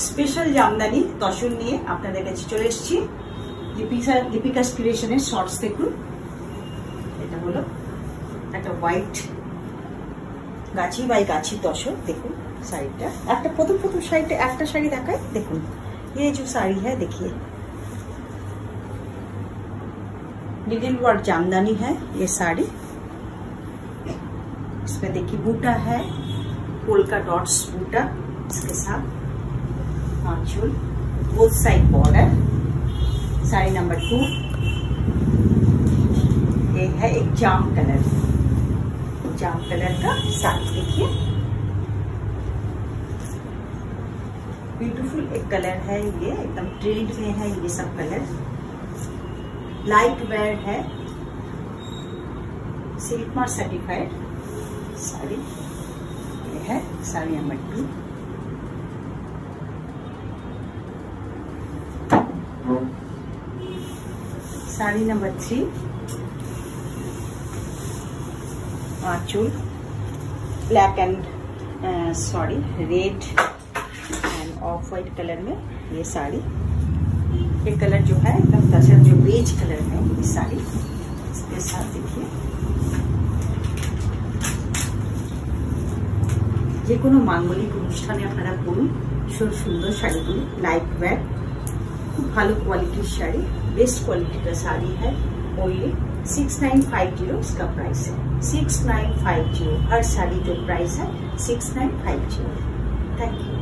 Special Jamdani tussar নিয়ে আপনাদের কাছে চলে এসেছি। লিপিকা ক্রিয়েশনের শর্টস দেখুন। এটা হলো একটা হোয়াইট গাছি বাই গাছি তসর। देखो साड़ीটা একটা প্রথম শাড়িটা একটা শাড়ি দেখায়। দেখুন ये जो साड़ी है देखिए निडल वर्क जामदानी है ये साड़ी। इसमें देखिए बूटा है, पोल्का डॉट्स बूटा इसके साथ, आंचल, both side border. Sari number 2 ये है एक जाम कलर का साड़ी। देखिए ब्यूटीफुल एक कलर है, ये एकदम ट्रेंड में है ये सब कलर। लाइट वेयर है, सिल्क मार्क सर्टिफाइड साड़ी। ये है साड़ी नंबर 2। साड़ी नंबर 3 आंचल black and red and off white colour में ये साड़ी। ये कलर जो है एकदम तसर जो बेज कलर में ये साड़ी। इसके साथ देखिए যে কোনো মাঙ্গলিক অনুষ্ঠানে আপনারা পরুন সুন্দর শাড়িগুলি। लाइट वेयर खूब ভালো क्वालिटी শাড়ি, बेस्ट क्वालिटी का साड़ी है और ये 6950 इसका प्राइस है। 6950 हर साड़ी जो प्राइस है 6950। Thank you.